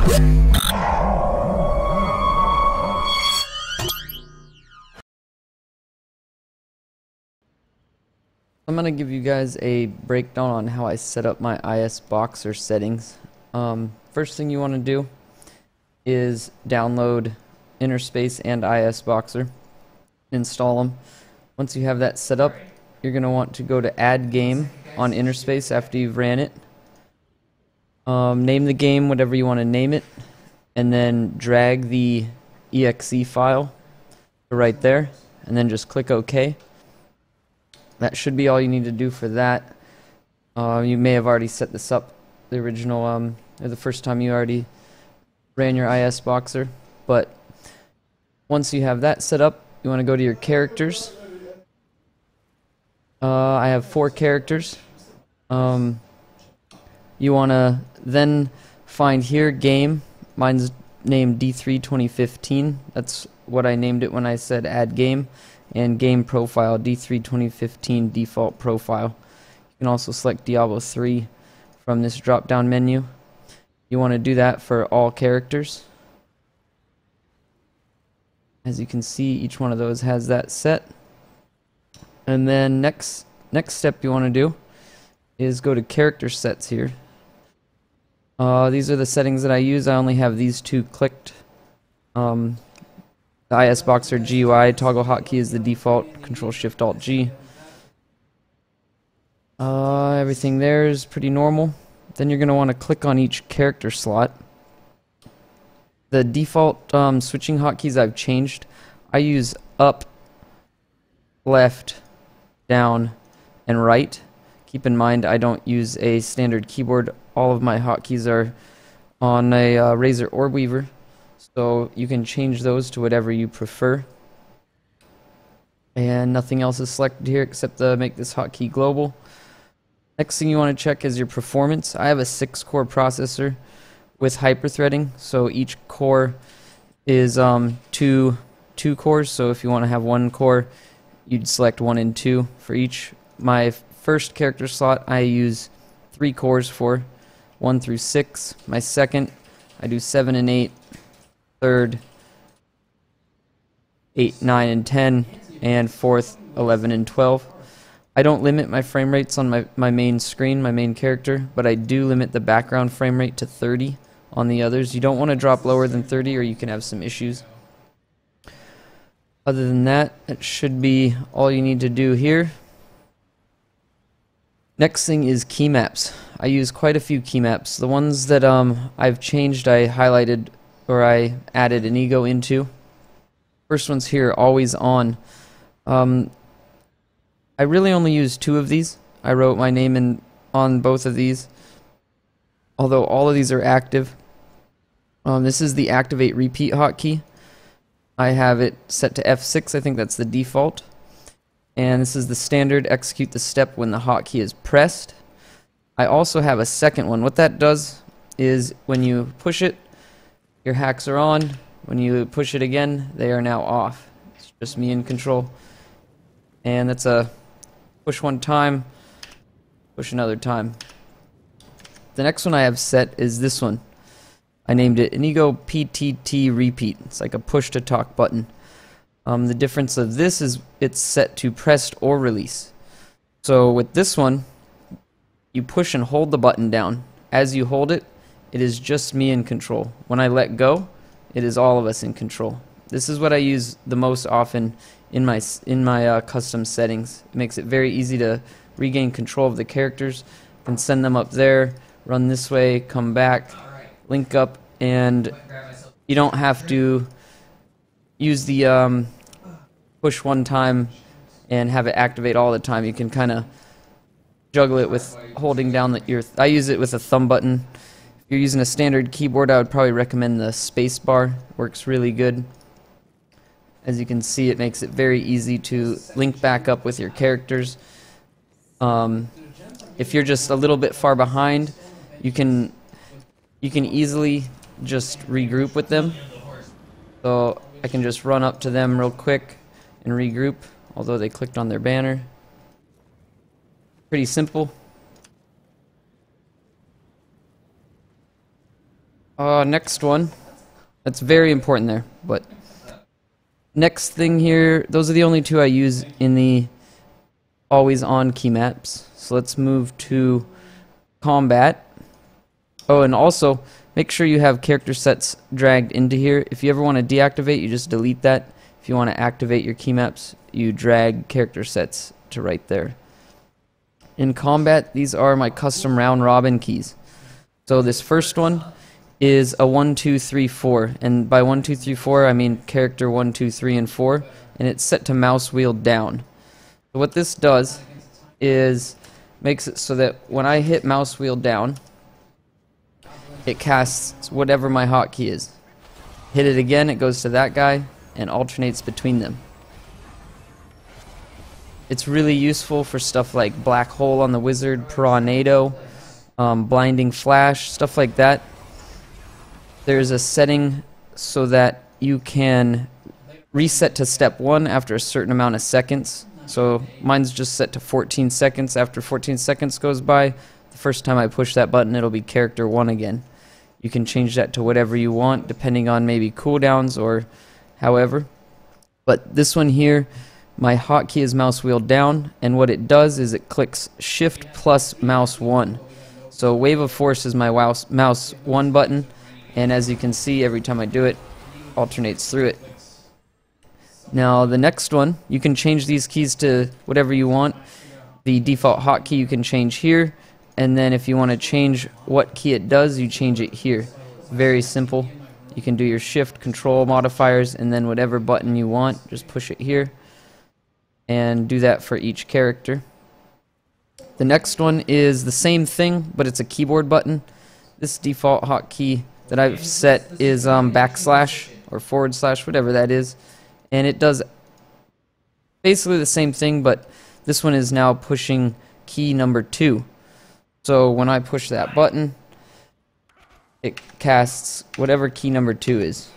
I'm going to give you guys a breakdown on how I set up my ISBoxer settings. First thing you want to do is download Interspace and ISBoxer, install them. Once you have that set up, you're going to want to go to Add Game on Interspace after you've ran it. Name the game whatever you want to name it, and then drag the exe file to right there, and then just click OK. That should be all you need to do for that. You may have already set this up the original, or the first time you already ran your ISBoxer, but once you have that set up, you want to go to your characters. I have 4 characters. You want to then find here game. Mine's named D3 2015. That's what I named it when I said add game. And game profile, D3 2015 default profile. You can also select Diablo 3 from this drop down menu. You want to do that for all characters. As you can see, each one of those has that set. And then next step you want to do is go to character sets here. These are the settings that I use. I only have these 2 clicked. The ISBoxer GUI toggle hotkey is the default, Control-Shift-Alt-G. Everything there is pretty normal. Then you're going to want to click on each character slot. The default switching hotkeys I've changed. I use up, left, down, and right. Keep in mind I don't use a standard keyboard. All of my hotkeys are on a Razer Orb Weaver. So you can change those to whatever you prefer. And nothing else is selected here except to make this hotkey global. Next thing you want to check is your performance. I have a 6-core processor with hyperthreading, so each core is two cores. So if you want to have 1 core, you'd select 1 and 2 for each. My first character slot I use 3 cores for, 1 through 6. My second I do 7 and 8. Third, 8, 9, and 10, and fourth, 11 and 12. I don't limit my frame rates on my main screen, my main character, but I do limit the background frame rate to 30 on the others. You don't want to drop lower than 30 or you can have some issues. Other than that, it should be all you need to do here. Next thing is key maps. I use quite a few key maps. The ones that I've changed, I highlighted or I added Inigo into. First one's here, always on. I really only use 2 of these. I wrote my name on both of these, although all of these are active. This is the activate repeat hotkey. I have it set to F6, I think that's the default. And this is the standard execute the step when the hotkey is pressed. I also have a second one. What that does is when you push it, your hacks are on. When you push it again, they are now off. It's just me in control. And that's a push 1 time, push another time. The next one I have set is this one. I named it Inigo PTT Repeat. It's like a push to talk button. The difference of this is it's set to pressed or release. So with this one, you push and hold the button down. As you hold it, it is just me in control. When I let go, it is all of us in control. This is what I use the most often in my custom settings. It makes it very easy to regain control of the characters. I can send them up there, run this way, come back, link up, and you don't have to use the push 1 time and have it activate all the time. You can kind of juggle it with holding down I use it with a thumb button. If you're using a standard keyboard, I would probably recommend the space bar. Works really good. As you can see, it makes it very easy to link back up with your characters. If you're just a little bit far behind, you can easily just regroup with them. So I can just run up to them real quick and regroup, although they clicked on their banner. Pretty simple. Next one. That's very important there, but next thing here, those are the only two I use in the always on key maps. So let's move to combat. Oh, and also make sure you have character sets dragged into here. If you ever want to deactivate, you just delete that. If you want to activate your key maps, you drag character sets to right there. In combat, these are my custom round robin keys. So this first one is a 1, 2, 3, 4, and by 1, 2, 3, 4 I mean character 1, 2, 3, and 4, and it's set to mouse wheel down. So what this does is makes it so that when I hit mouse wheel down, it casts whatever my hotkey is. Hit it again, it goes to that guy and alternates between them. It's really useful for stuff like Black Hole on the Wizard, Piranado, Blinding Flash, stuff like that. There's a setting so that you can reset to step 1 after a certain amount of seconds. So mine's just set to 14 seconds. After 14 seconds goes by, the first time I push that button, it'll be character 1 again. You can change that to whatever you want, depending on maybe cooldowns or however. But this one here, my hotkey is mouse wheel down, and what it does is it clicks shift plus mouse 1. So Wave of Force is my mouse 1 button, and as you can see, every time I do it, alternates through it. Now the next one, you can change these keys to whatever you want. The default hotkey you can change here, and then if you want to change what key it does, you change it here. Very simple. You can do your shift control modifiers, and then whatever button you want, just push it here, and do that for each character. The next one is the same thing, but it's a keyboard button. This default hotkey that I've set is backslash or forward slash, whatever that is, and it does basically the same thing, but this one is now pushing key number 2. So when I push that button, it casts whatever key number 2 is.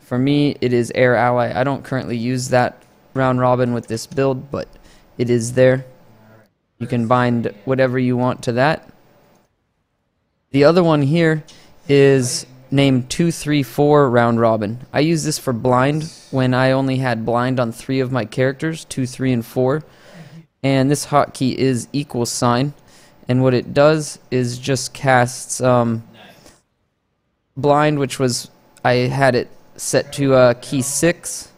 For me, it is Air Ally. I don't currently use that round robin with this build, but it is there. You can bind whatever you want to that. The other one here is named 2, 3, 4 round robin. I use this for blind when I only had blind on 3 of my characters, 2, 3, and 4. And this hotkey is equal sign, and what it does is just casts blind, which was I had it set to key 6,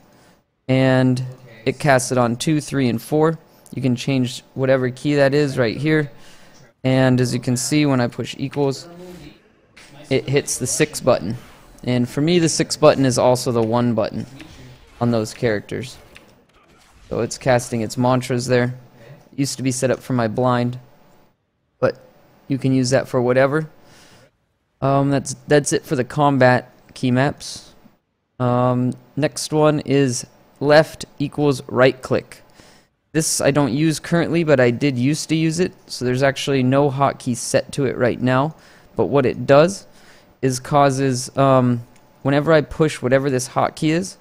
and it casts it on 2, 3, and 4. You can change whatever key that is right here, and as you can see, when I push equals, it hits the 6 button. And for me, the 6 button is also the 1 button on those characters. So it's casting its mantras there. It used to be set up for my blind, but you can use that for whatever. That's it for the combat key maps. Next one is left equals right click. This I don't use currently, but I did used to use it, so there's actually no hotkey set to it right now. But what it does is causes, whenever I push whatever this hotkey is,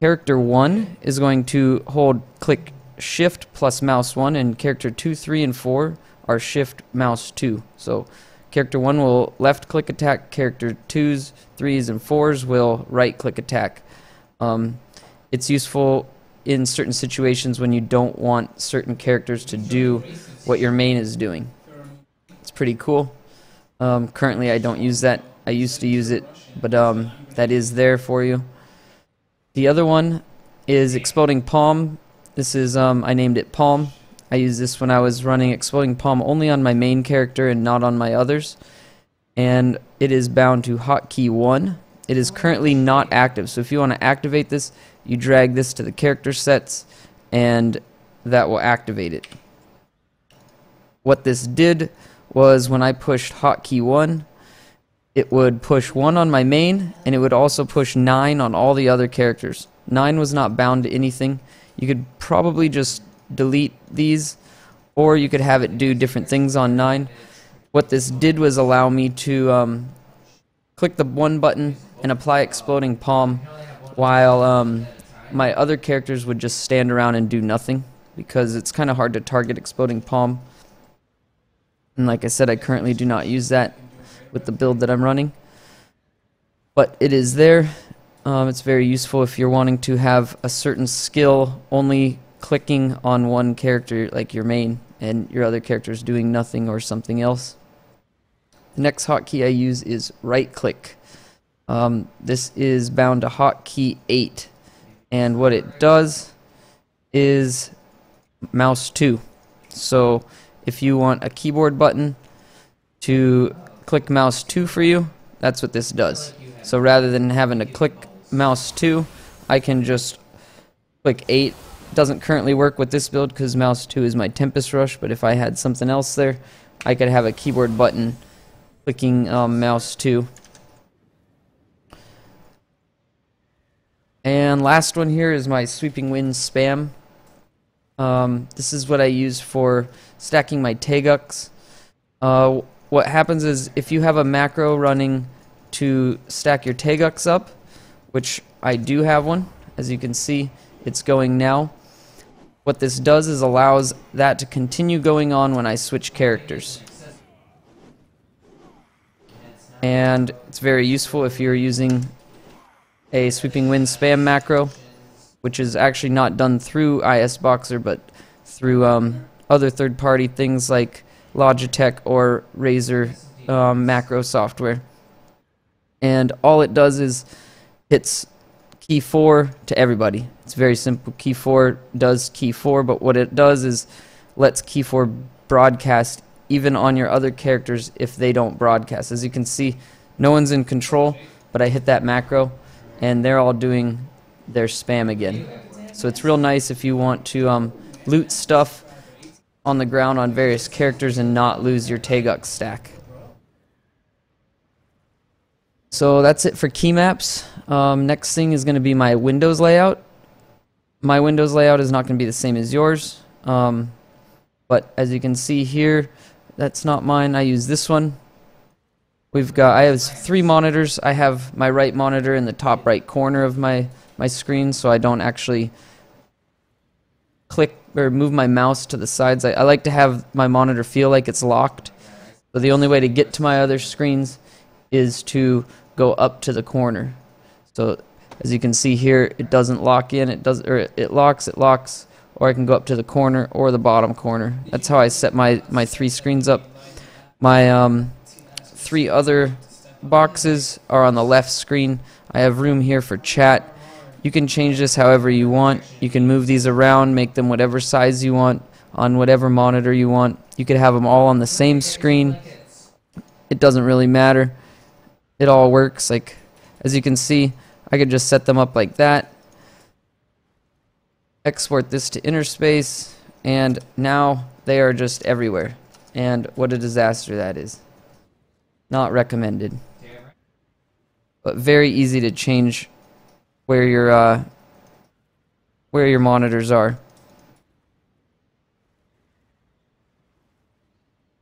character 1 is going to click shift plus mouse 1, and character 2, 3, and 4 are shift mouse 2. So character 1 will left click attack, character 2s, 3s, and 4s will right click attack. It's useful in certain situations when you don't want certain characters to do what your main is doing. It's pretty cool. Currently I don't use that. I used to use it, but that is there for you. The other one is Exploding Palm. This is, I named it Palm. I used this when I was running Exploding Palm only on my main character and not on my others. And it is bound to hotkey 1. It is currently not active, so if you want to activate this, you drag this to the character sets, and that will activate it. What this did was when I pushed hotkey 1, it would push 1 on my main, and it would also push 9 on all the other characters. 9 was not bound to anything. You could probably just delete these, or you could have it do different things on 9. What this did was allow me to click the 1 button and apply Exploding Palm, while my other characters would just stand around and do nothing, because it's kind of hard to target Exploding Palm. And like I said, I currently do not use that with the build that I'm running. but it is there. It's very useful if you're wanting to have a certain skill only clicking on one character, like your main, and your other character is doing nothing or something else. The next hotkey I use is right click. This is bound to hotkey 8, and what it does is mouse 2. So if you want a keyboard button to click mouse 2 for you, that's what this does. So rather than having to click mouse 2, I can just click 8. Doesn't currently work with this build because mouse 2 is my Tempest Rush, but if I had something else there, I could have a keyboard button clicking mouse 2. And last one here is my Sweeping Wind spam. This is what I use for stacking my Taeguks. What happens is if you have a macro running to stack your Taeguks up, which I do have one, as you can see, it's going now. What this does is allows that to continue going on when I switch characters. And it's very useful if you're using a Sweeping Wind spam macro, which is actually not done through ISBoxer, but through other third-party things like Logitech or Razer macro software. And all it does is hits key 4 to everybody. It's very simple. Key 4 does key 4, but what it does is lets key 4 broadcast even on your other characters if they don't broadcast. As you can see, no one's in control, but I hit that macro and they're all doing their spam again. So it's real nice if you want to loot stuff on the ground on various characters and not lose your Taeguk stack. So that's it for key maps. Next thing is going to be my Windows layout. My Windows layout is not going to be the same as yours, but as you can see here, that's not mine. I use this one. I have 3 monitors. I have my right monitor in the top right corner of my screen, so I don't actually click or move my mouse to the sides. I like to have my monitor feel like it's locked. So the only way to get to my other screens is to go up to the corner. So as you can see here, it doesn't lock in. It locks, or I can go up to the corner or the bottom corner. That's how I set my 3 screens up. My 3 other boxes are on the left screen. I have room here for chat. You can change this however you want. You can move these around, make them whatever size you want, on whatever monitor you want. You could have them all on the same screen. It doesn't really matter. It all works. Like, as you can see, I could just set them up like that. Export this to Interspace, and now they are just everywhere. And what a disaster that is. Not recommended. But very easy to change where your monitors are.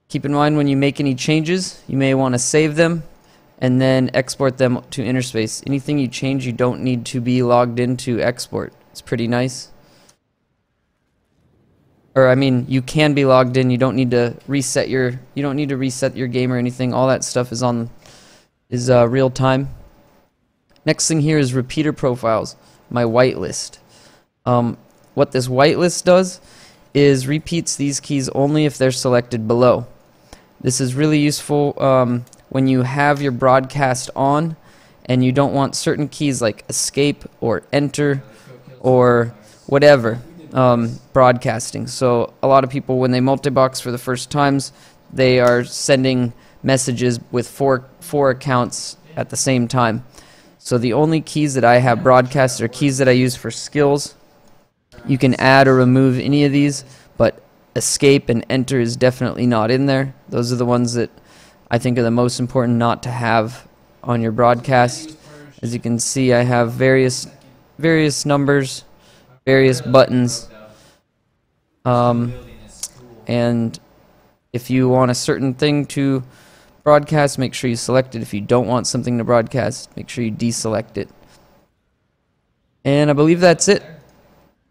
Keep in mind when you make any changes, you may want to save them and then export them to Interspace. Anything you change, you don't need to be logged into export. It's pretty nice. Or I mean, you can be logged in. You don't need to reset your game or anything. All that stuff is real time. Next thing here is repeater profiles, my whitelist. What this whitelist does is repeats these keys only if they're selected below. This is really useful when you have your broadcast on and you don't want certain keys like escape or enter or whatever broadcasting. So a lot of people, when they multi-box for the first times, they are sending messages with four accounts at the same time. So the only keys that I have broadcast are keys that I use for skills. You can add or remove any of these, but escape and enter is definitely not in there. Those are the ones that I think are the most important not to have on your broadcast. As you can see, I have various numbers, various buttons, and if you want a certain thing to broadcast, make sure you select it. If you don't want something to broadcast, make sure you deselect it. And I believe that's it.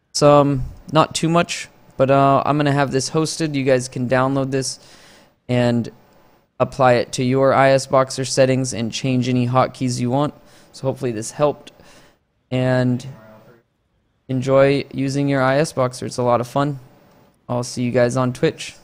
It's not too much, but I'm going to have this hosted. You guys can download this and apply it to your ISBoxer settings and change any hotkeys you want. So hopefully this helped, and enjoy using your ISBoxer. It's a lot of fun. I'll see you guys on Twitch.